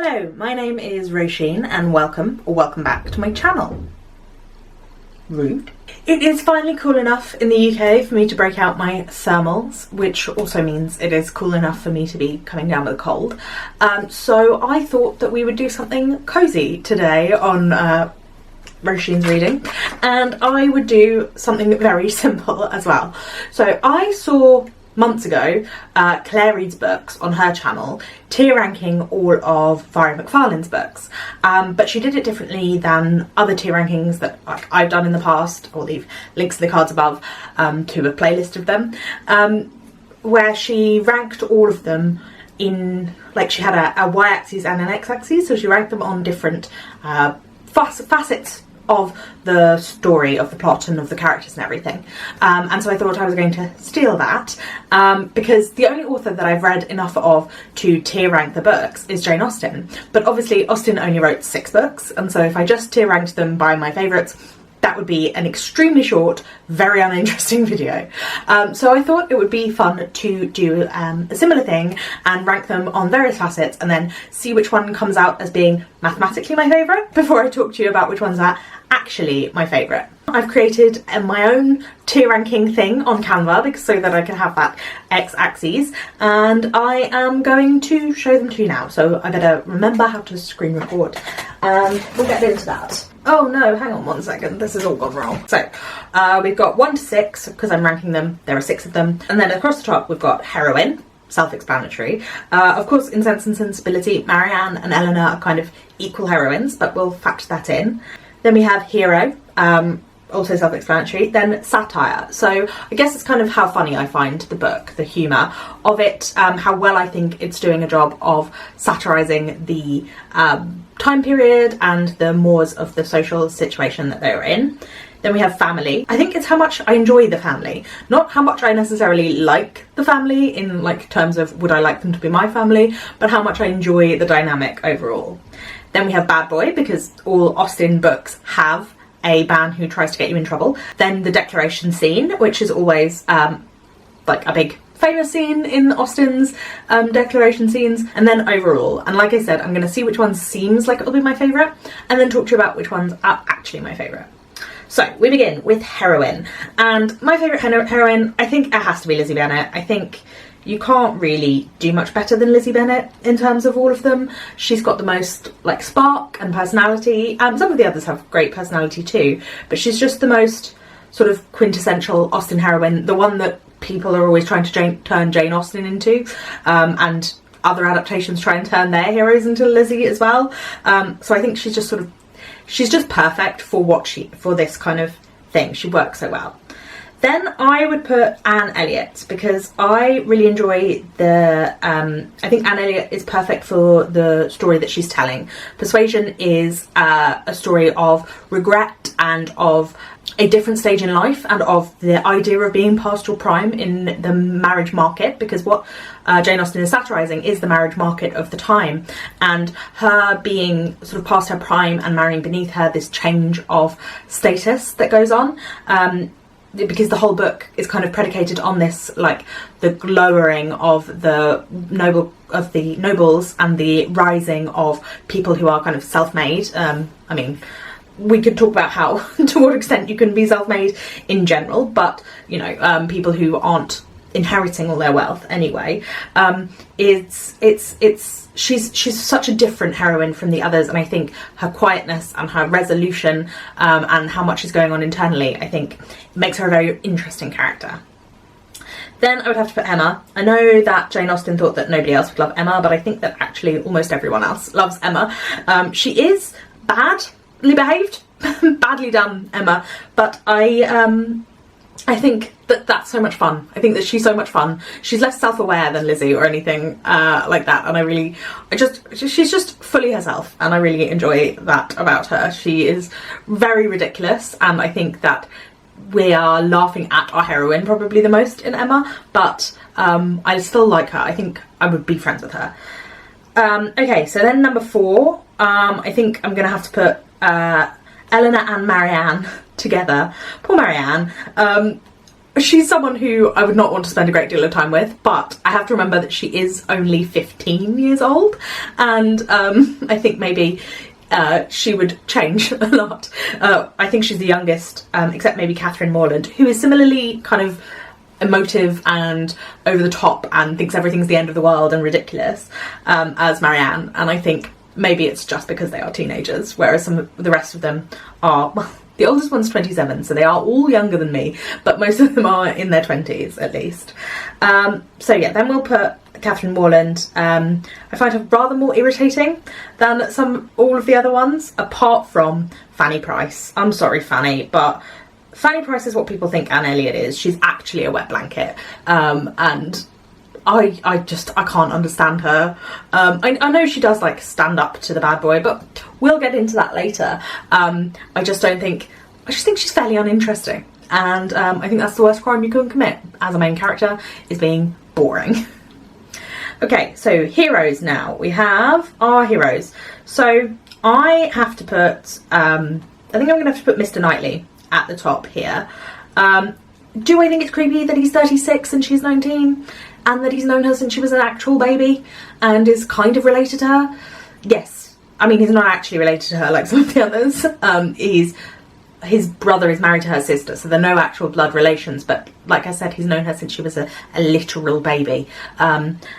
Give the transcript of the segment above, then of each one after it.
Hello, my name is Roisin and welcome back to my channel. Rude. It is finally cool enough in the UK for me to break out my thermals, which also means it is cool enough for me to be coming down with a cold. So I thought that we would do something cosy today on Roisin's reading, and I would do something very simple as well. So I saw months ago Claire reads books on her channel tier ranking all of Vari McFarlane's books, but she did it differently than other tier rankings that I've done in the past. I'll leave links in the cards above to a playlist of them, where she ranked all of them in, like, she had a y-axis and an x-axis, so she ranked them on different facets of the story, of the plot and of the characters and everything, and so I thought I was going to steal that, because the only author that I've read enough of to tier rank the books is Jane Austen, but obviously Austen only wrote 6 books, and so if I just tier ranked them by my favourites, that would be an extremely short, very uninteresting video. So I thought it would be fun to do a similar thing and rank them on various facets and then see which one comes out as being mathematically my favourite before I talk to you about which ones are actually my favourite. I've created my own tier ranking thing on Canva so that I can have that x-axis, and I am going to show them to you now, so I better remember how to screen record and we'll get into that. Oh no, hang on one second, this has all gone wrong. So we've got 1 to 6 because I'm ranking them, there are 6 of them, and then across the top we've got Heroine, self-explanatory. Of course in Sense and Sensibility, Marianne and Eleanor are kind of equal heroines, but we'll factor that in. Then we have Hero, also self-explanatory, then satire. So I guess it's kind of how funny I find the book, the humour of it, how well I think it's doing a job of satirising the time period and the mores of the social situation that they were in. Then we have family. I think it's how much I enjoy the family, not how much I necessarily like the family in like terms of would I like them to be my family, but how much I enjoy the dynamic overall. Then we have bad boy, because all Austen books have a man who tries to get you in trouble. Then the declaration scene, which is always like a big famous scene in Austen's declaration scenes, and then overall. And like I said, I'm going to see which one seems like it'll be my favourite and then talk to you about which ones are actually my favourite. So we begin with Heroine, and my favourite heroine, I think it has to be Lizzie Bennet. I think you can't really do much better than Lizzie Bennet in terms of all of them. She's got the most like spark and personality. Some of the others have great personality too, but she's just the most sort of quintessential Austen heroine, the one that people are always trying to turn Jane Austen into, and other adaptations try and turn their heroes into Lizzie as well. So I think she's just she's just perfect for this kind of thing. She works so well. Then I would put Anne Elliot, because I really enjoy I think Anne Elliot is perfect for the story that she's telling. Persuasion is a story of regret and of a different stage in life and of the idea of being past your prime in the marriage market, because what Jane Austen is satirising is the marriage market of the time, and her being sort of past her prime and marrying beneath her, this change of status that goes on. Because the whole book is kind of predicated on this, like the lowering of the nobles and the rising of people who are kind of self-made. I mean, we could talk about how to what extent you can be self-made in general, but you know, people who aren't inheriting all their wealth anyway. She's such a different heroine from the others, and I think her quietness and her resolution and how much is going on internally, I think makes her a very interesting character. Then I would have to put Emma. I know that Jane Austen thought that nobody else would love Emma, but I think that actually almost everyone else loves Emma. She is badly behaved, badly done Emma, but I think that that's so much fun. I think that she's so much fun. She's less self-aware than Lizzie or anything like that, and she's just fully herself, and I really enjoy that about her. She is very ridiculous, and I think that we are laughing at our heroine probably the most in Emma, but I still like her. I think I would be friends with her. Okay, so then number 4, I think I'm gonna have to put Eleanor and Marianne together. Poor Marianne. she's someone who I would not want to spend a great deal of time with, but I have to remember that she is only 15 years old, and I think maybe she would change a lot. I think she's the youngest, except maybe Catherine Morland, who is similarly kind of emotive and over the top and thinks everything's the end of the world and ridiculous, as Marianne. And I think maybe it's just because they are teenagers, whereas some of the rest of them are, well, the oldest one's 27, so they are all younger than me, but most of them are in their 20s at least. So yeah, then we'll put Catherine Morland. I find her rather more irritating than all of the other ones, apart from Fanny Price. I'm sorry, Fanny, but Fanny Price is what people think Anne Elliot is. She's actually a wet blanket, and I can't understand her. I know she does like stand up to the bad boy, but we'll get into that later. I just think she's fairly uninteresting, and I think that's the worst crime you can commit as a main character, is being boring. Okay, so heroes now. We have our heroes. So I have to put, I think I'm going to have to put Mr. Knightley at the top here. Do I think it's creepy that he's 36 and she's 19? And that he's known her since she was an actual baby and is kind of related to her? Yes. I mean, he's not actually related to her like some of the others. His brother is married to her sister, so they're no actual blood relations, but like I said, he's known her since she was a literal baby.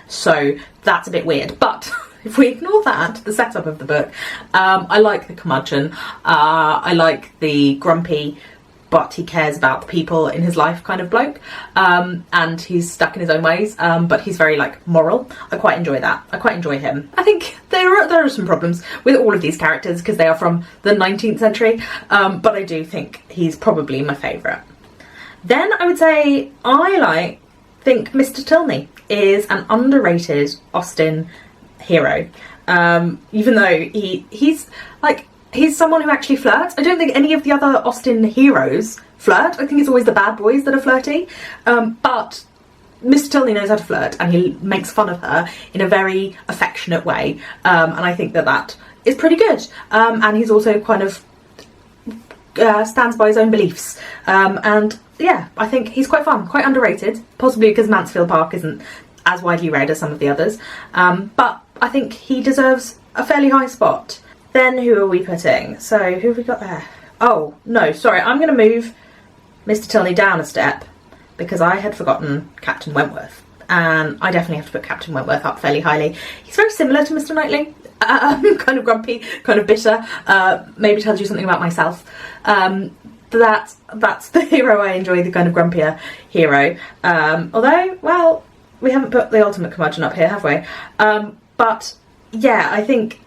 So that's a bit weird. But if we ignore that, the setup of the book, I like the curmudgeon. I like the grumpy, but he cares about the people in his life kind of bloke, and he's stuck in his own ways, but he's very like moral. I quite enjoy that. I quite enjoy him. I think there are some problems with all of these characters because they are from the 19th century, but I do think he's probably my favourite. Then I would say I think Mr. Tilney is an underrated Austen hero, even though he's someone who actually flirts. I don't think any of the other Austen heroes flirt. I think it's always the bad boys that are flirty. But Mr. Tilney knows how to flirt, and he makes fun of her in a very affectionate way. And I think that is pretty good. And he's also kind of stands by his own beliefs. And yeah, I think he's quite fun, quite underrated, possibly because Mansfield Park isn't as widely read as some of the others. But I think he deserves a fairly high spot. Then who are we putting? So who have we got there? Oh, no, sorry, I'm going to move Mr. Tilney down a step because I had forgotten Captain Wentworth. And I definitely have to put Captain Wentworth up fairly highly. He's very similar to Mr. Knightley. Kind of grumpy, kind of bitter. Maybe tells you something about myself. That's the hero I enjoy, the kind of grumpier hero. Although, well, we haven't put the ultimate curmudgeon up here, have we? But yeah, I think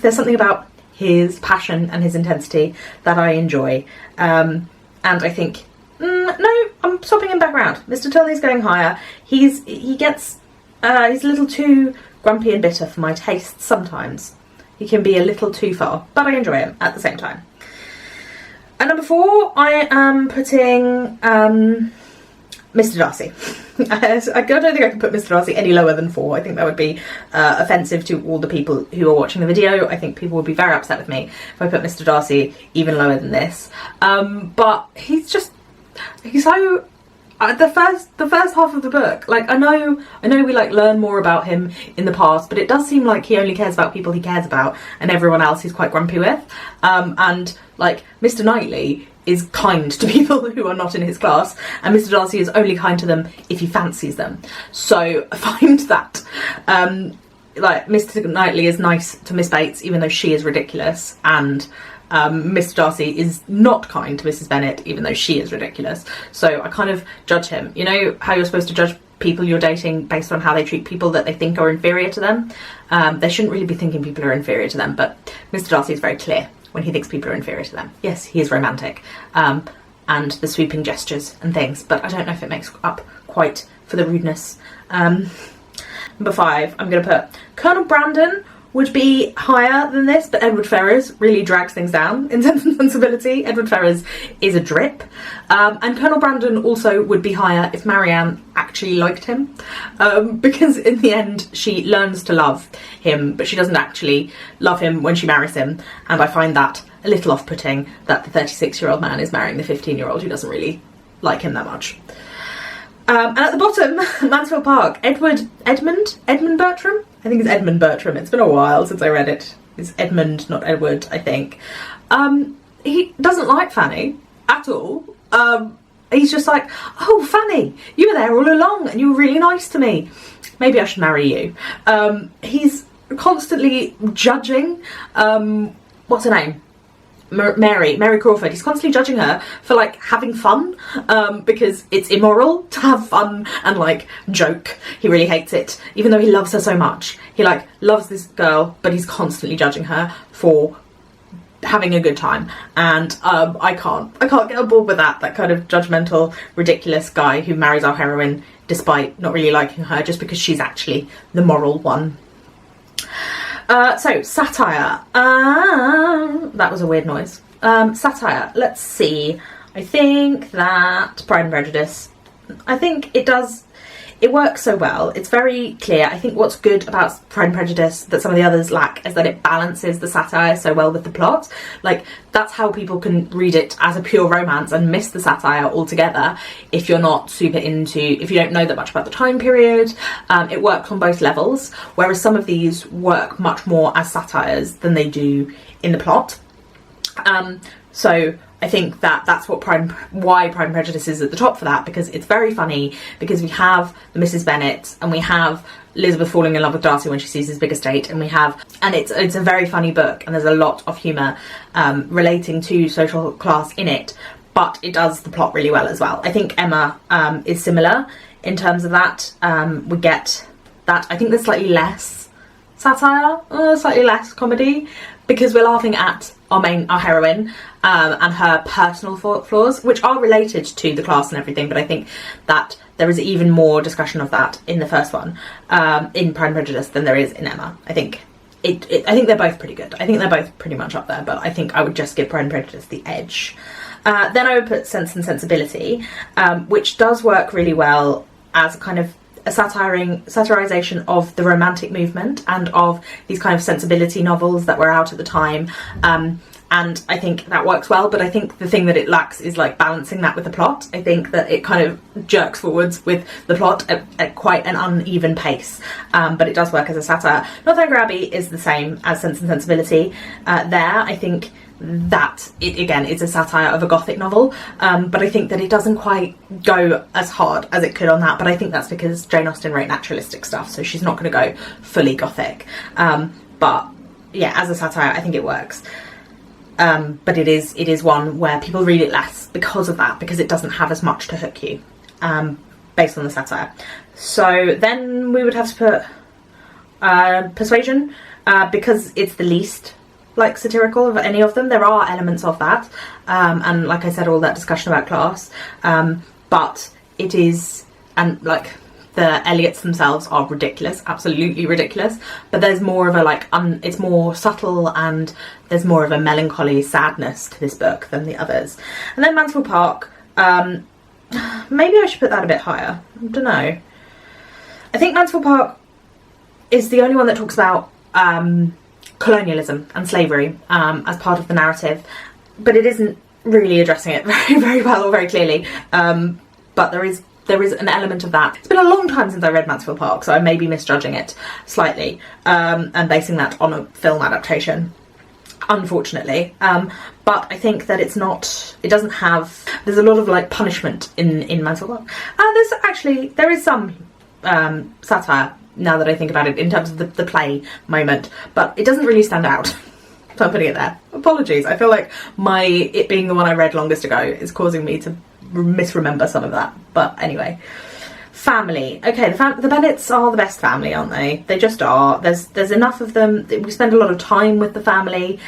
there's something about his passion and his intensity that I enjoy. And I think, no, I'm swapping him back around. Mr. Tilney's going higher. He's a little too grumpy and bitter for my taste sometimes. He can be a little too far, but I enjoy him at the same time. At number 4, I am putting Mr. Darcy. I don't think I can put Mr. Darcy any lower than 4. I think that would be offensive to all the people who are watching the video. I think people would be very upset with me if I put Mr. Darcy even lower than this. But he's so the first half of the book, like I know we like learn more about him in the past, but it does seem like he only cares about people he cares about, and everyone else he's quite grumpy with. And like Mr. Knightley is kind to people who are not in his class, and Mr. Darcy is only kind to them if he fancies them. So I find that like Mr. Knightley is nice to Miss Bates even though she is ridiculous, and Mr. Darcy is not kind to Mrs. Bennet even though she is ridiculous. So I kind of judge him. You know how you're supposed to judge people you're dating based on how they treat people that they think are inferior to them? They shouldn't really be thinking people are inferior to them, but Mr. Darcy is very clear when he thinks people are inferior to them. Yes, he is romantic, and the sweeping gestures and things, but I don't know if it makes up quite for the rudeness. Number 5, I'm going to put Colonel Brandon. Would be higher than this, but Edward Ferrars really drags things down in Sense and Sensibility. Edward Ferrars is a drip. And Colonel Brandon also would be higher if Marianne actually liked him, because in the end she learns to love him, but she doesn't actually love him when she marries him, and I find that a little off-putting that the 36-year-old man is marrying the 15-year-old who doesn't really like him that much. And at the bottom, Mansfield Park, Edmund Bertram? I think it's Edmund Bertram. It's been a while since I read it. It's Edmund, not Edward, I think. He doesn't like Fanny at all. He's just like, oh, Fanny, you were there all along and you were really nice to me. Maybe I should marry you. He's constantly judging, what's her name? Mary Crawford. He's constantly judging her for like having fun, because it's immoral to have fun and like joke. He really hates it, even though he loves her so much. He like loves this girl, but he's constantly judging her for having a good time, and I can't get on board with that kind of judgmental, ridiculous guy who marries our heroine despite not really liking her just because she's actually the moral one. So satire, that was a weird noise. Satire, let's see. I think that Pride and Prejudice, I think it works so well. It's very clear. I think what's good about Pride and Prejudice that some of the others lack is that it balances the satire so well with the plot. Like, that's how people can read it as a pure romance and miss the satire altogether if you're not super if you don't know that much about the time period. It works on both levels, whereas some of these work much more as satires than they do in the plot. So I think that's why Pride and Prejudice is at the top for that, because it's very funny, because we have the Mrs. Bennet and we have Elizabeth falling in love with Darcy when she sees his big estate, and it's a very funny book, and there's a lot of humour relating to social class in it, but it does the plot really well as well. I think Emma is similar in terms of that. We get that. I think there's slightly less satire, slightly less comedy, because we're laughing at our heroine and her personal flaws, which are related to the class and everything, but I think that there is even more discussion of that in the first one, in Pride and Prejudice, than there is in Emma. I think I think they're both pretty good. I think they're both pretty much up there, but I think I would just give Pride and Prejudice the edge. Then I would put Sense and Sensibility, which does work really well as a kind of a satirisation of the romantic movement and of these kind of sensibility novels that were out at the time, and I think that works well, but I think the thing that it lacks is like balancing that with the plot. I think that it kind of jerks forwards with the plot at quite an uneven pace, but it does work as a satire. Northanger Abbey is the same as Sense and Sensibility. I think that it again is a satire of a gothic novel, but I think that it doesn't quite go as hard as it could on that, but I think that's because Jane Austen wrote naturalistic stuff, so she's not going to go fully gothic, but yeah, as a satire I think it works, but it is one where people read it less because of that, because it doesn't have as much to hook you, based on the satire. So then we would have to put Persuasion, because it's the least like satirical of any of them. There are elements of that, and like I said, all that discussion about class, but it is, and like the Elliots themselves are ridiculous, absolutely ridiculous, but there's more of a like it's more subtle, and there's more of a melancholy sadness to this book than the others. And then Mansfield Park, maybe I should put that a bit higher, I don't know. I think Mansfield Park is the only one that talks about colonialism and slavery as part of the narrative, but it isn't really addressing it very, very well or very clearly, but there is an element of that. It's been a long time since I read Mansfield Park, so I may be misjudging it slightly, and basing that on a film adaptation, unfortunately, but I think that there's a lot of like punishment in Mansfield Park, and there is some satire, now that I think about it, in terms of the play moment, but it doesn't really stand out. So I'm putting it there. Apologies, I feel like it being the one I read longest ago is causing me to misremember some of that, but anyway. Family. Okay, the Bennets are the best family, aren't they? They just are. There's enough of them. We spend a lot of time with the family,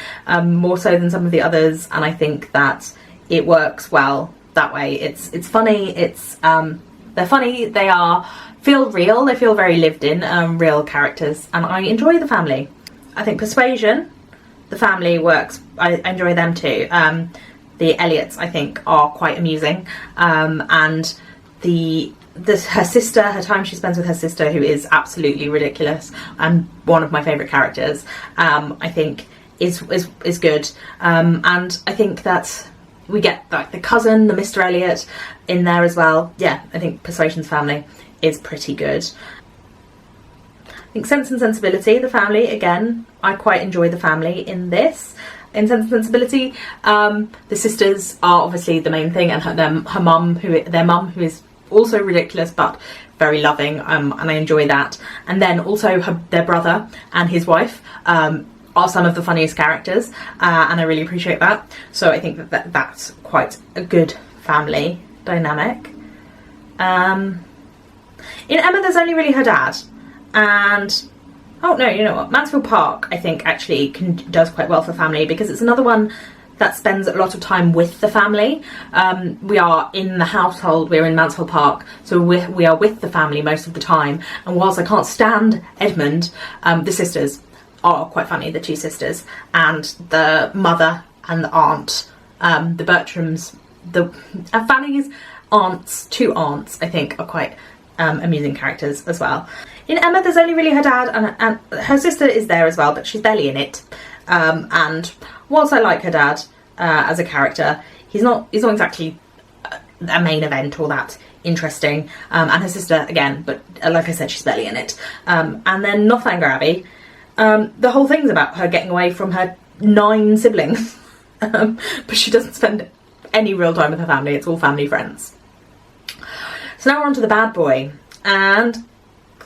more so than some of the others, and I think that it works well that way. It's funny, they're funny, they feel real, they feel very lived in, real characters, and I enjoy the family. I think Persuasion, the family works, I enjoy them too. The Elliots, I think, are quite amusing, and her time she spends with her sister, who is absolutely ridiculous and one of my favourite characters, I think is good, and I think that we get like the cousin, the Mr. Elliot in there as well. Yeah, I think Persuasion's family is pretty good. I think Sense and Sensibility, the family, again, I quite enjoy the family in this. In Sense and Sensibility, the sisters are obviously the main thing, and their mum, who is also ridiculous but very loving, and I enjoy that. And then also their brother and his wife are some of the funniest characters, and I really appreciate that. So I think that's quite a good family dynamic. In Emma, there's only really her dad, and oh no, you know what, Mansfield Park I think actually does quite well for family, because it's another one that spends a lot of time with the family. We are in the household, we're in Mansfield Park, so we are with the family most of the time. And whilst I can't stand Edmund, the sisters are quite funny, the two sisters, and the mother and the aunt, the Bertrams, Fanny's aunts, two aunts, I think are quite amusing characters as well. In Emma, there's only really her dad, and her sister is there as well, but she's barely in it. And whilst I like her dad as a character, he's not exactly a main event or that interesting. And her sister again, but like I said, she's barely in it. And then Northanger Abbey, the whole thing's about her getting away from her 9 siblings, but she doesn't spend any real time with her family. It's all family friends. So now we're on to the bad boy, and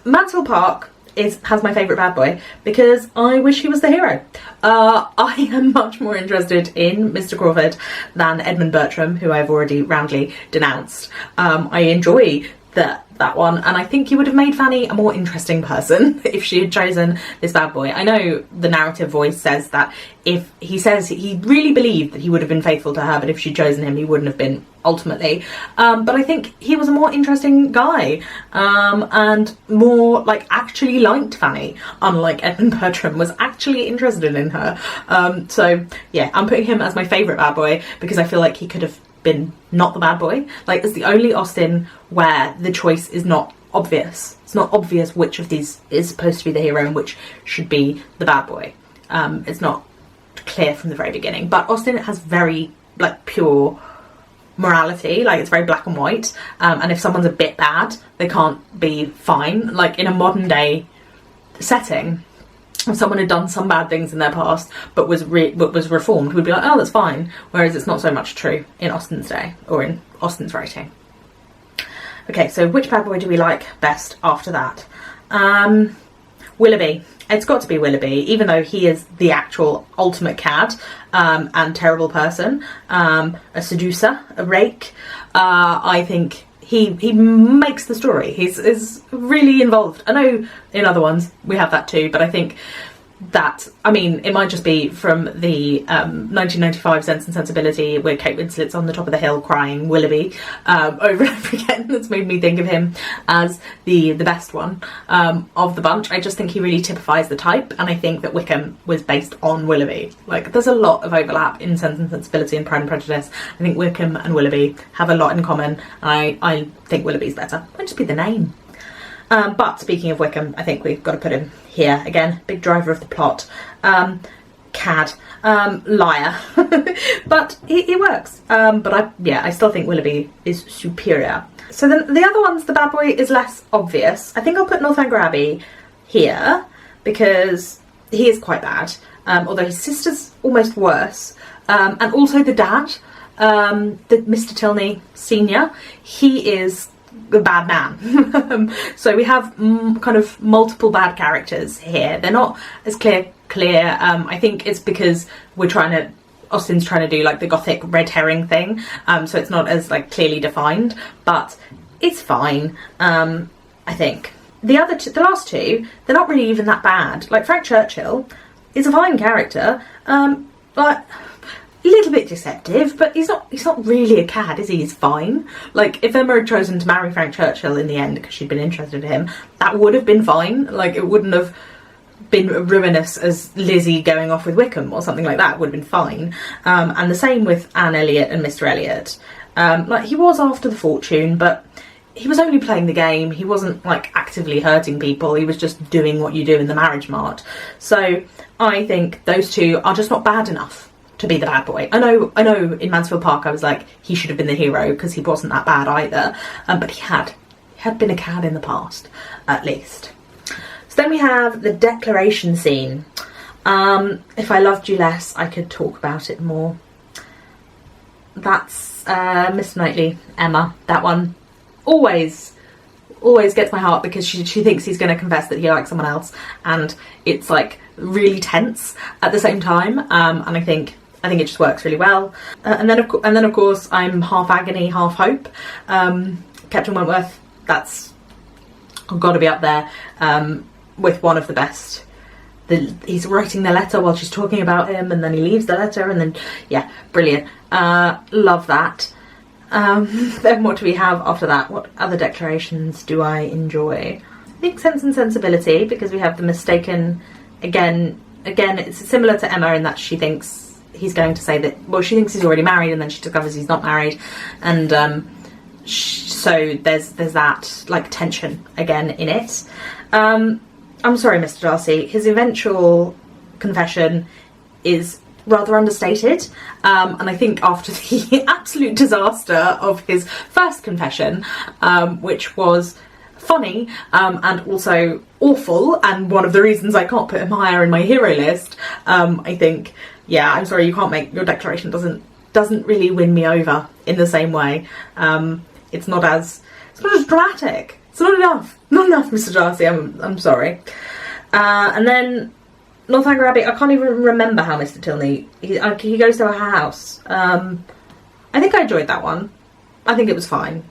Mansfield Park has my favourite bad boy because I wish he was the hero. I am much more interested in Mr. Crawford than Edmund Bertram, who I've already roundly denounced. I enjoy that one, and I think he would have made Fanny a more interesting person if she had chosen this bad boy. I know the narrative voice says that if he says he really believed that he would have been faithful to her, but if she'd chosen him he wouldn't have been ultimately. But I think he was a more interesting guy, and more like actually liked Fanny, unlike Edmund Bertram was actually interested in her. So yeah, I'm putting him as my favourite bad boy because I feel like he could have been not the bad boy. Like, it's the only Austen where the choice is not obvious. It's not obvious which of these is supposed to be the hero and which should be the bad boy. It's not clear from the very beginning, but Austen has very like pure morality, like it's very black and white, and if someone's a bit bad they can't be fine. Like in a modern day setting, if someone had done some bad things in their past but was reformed, we'd be like, oh, that's fine. Whereas it's not so much true in Austen's day, or in Austen's writing. Okay, so which bad boy do we like best after that? Willoughby. It's got to be Willoughby, even though he is the actual ultimate cad, and terrible person, a seducer, a rake. I think he makes the story. He's really involved. I know in other ones we have that too, but I think that, I mean, it might just be from the 1995 Sense and Sensibility where Kate Winslet's on the top of the hill crying Willoughby over and over again that's made me think of him as the best one of the bunch. I just think he really typifies the type, and I think that Wickham was based on Willoughby. Like, there's a lot of overlap in Sense and Sensibility and Pride and Prejudice. I think Wickham and Willoughby have a lot in common, and I think Willoughby's better. Might just be the name. But speaking of Wickham, I think we've got to put him here again. Big driver of the plot. Cad. Liar. But he works. But I still think Willoughby is superior. So then the other ones, the bad boy is less obvious. I think I'll put Northanger Abbey here because he is quite bad. Although his sister's almost worse. And also the dad, the Mr. Tilney Senior, he is a bad man. So we have kind of multiple bad characters here. They're not as clear. I think it's because Austen's trying to do like the gothic red herring thing, so it's not as like clearly defined, but it's fine. I think the last two, they're not really even that bad. Like Frank Churchill is a fine character, but a little bit deceptive, but he's not really a cad, is he? He's fine. Like, if Emma had chosen to marry Frank Churchill in the end because she'd been interested in him, that would have been fine. Like, it wouldn't have been ruinous as Lizzie going off with Wickham or something like that. It would have been fine. And the same with Anne Elliot and Mr. Elliot. Like, he was after the fortune, but he was only playing the game. He wasn't like actively hurting people. He was just doing what you do in the marriage mart. So I think those two are just not bad enough to be the bad boy. I know in Mansfield Park I was like, he should have been the hero because he wasn't that bad either, but he had been a cad in the past, at least. So then we have the declaration scene. If I loved you less, I could talk about it more. That's Miss Knightley, Emma. That one always gets my heart because she thinks he's going to confess that he likes someone else, and it's like really tense at the same time. And I think it just works really well. And then of course I'm half agony, half hope. Captain Wentworth, that's got to be up there with one of the best. He's writing the letter while she's talking about him, and then he leaves the letter, and then yeah, brilliant. Love that. Then what do we have after that? What other declarations do I enjoy? I think Sense and Sensibility, because we have the mistaken. Again, it's similar to Emma in that she thinks he's going to say that. Well, she thinks he's already married, and then she discovers he's not married, and so there's that like tension again in it. I'm sorry, Mr. Darcy. His eventual confession is rather understated, and I think after the absolute disaster of his first confession, which was funny and also awful, and one of the reasons I can't put him higher in my hero list, I think, yeah, I'm sorry, you can't make your declaration doesn't really win me over in the same way. It's not as dramatic. It's not enough, Mr. Darcy. I'm sorry. And then Northanger Abbey. I can't even remember how Mr. Tilney he goes to her house. I think I enjoyed that one. I think it was fine.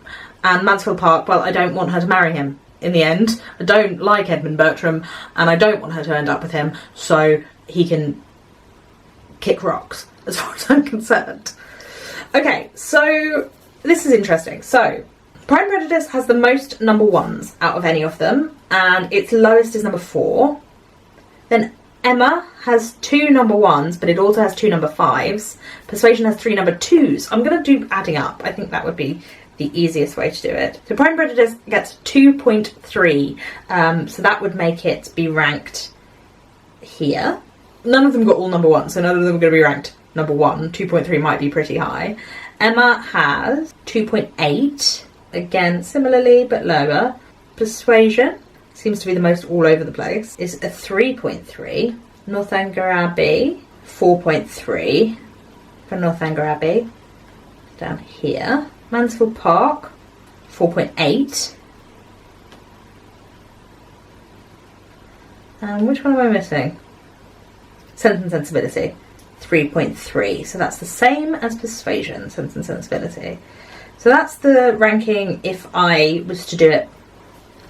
And Mansfield Park. Well, I don't want her to marry him in the end. I don't like Edmund Bertram, and I don't want her to end up with him, so he can kick rocks, as far as I'm concerned. Okay, so this is interesting. So Pride and Prejudice has the most number ones out of any of them, and its lowest is number 4. Then Emma has 2 number 1s, but it also has 2 number 5s. Persuasion has 3 number 2s. I'm going to do adding up. I think that would be the easiest way to do it. So Pride and Prejudice gets 2.3, so that would make it be ranked here. None of them got all number 1, so none of them are going to be ranked number 1. 2.3 might be pretty high. Emma has 2.8. Again, similarly, but lower. Persuasion seems to be the most all over the place. Is a 3.3. Northanger Abbey, 4.3 for Northanger Abbey. Down here. Mansfield Park, 4.8. And which one am I missing? Sense and Sensibility, 3.3. So that's the same as Persuasion, Sense and Sensibility. So that's the ranking if I was to do it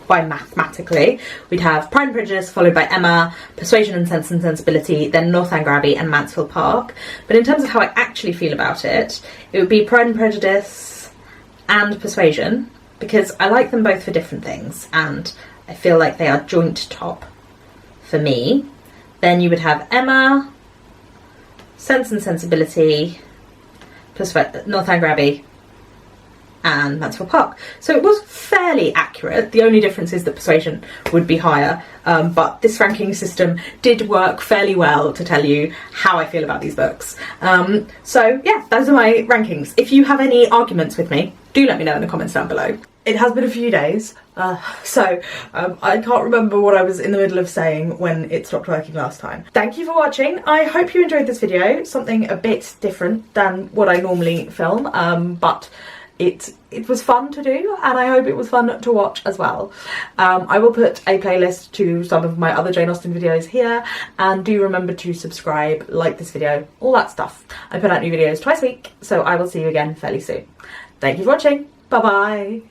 by mathematically. We'd have Pride and Prejudice followed by Emma, Persuasion and Sense and Sensibility, then Northanger Abbey and Mansfield Park. But in terms of how I actually feel about it, it would be Pride and Prejudice and Persuasion, because I like them both for different things and I feel like they are joint top for me. Then you would have Emma, Sense and Sensibility, Northanger Abbey and Mansfield Park. So it was fairly accurate. The only difference is that Persuasion would be higher, but this ranking system did work fairly well to tell you how I feel about these books. So yeah, those are my rankings. If you have any arguments with me, do let me know in the comments down below. It has been a few days, so I can't remember what I was in the middle of saying when it stopped working last time. Thank you for watching. I hope you enjoyed this video, something a bit different than what I normally film, but it was fun to do, and I hope it was fun to watch as well. I will put a playlist to some of my other Jane Austen videos here, and do remember to subscribe, like this video, all that stuff. I put out new videos twice a week, so I will see you again fairly soon. Thank you for watching. Bye bye.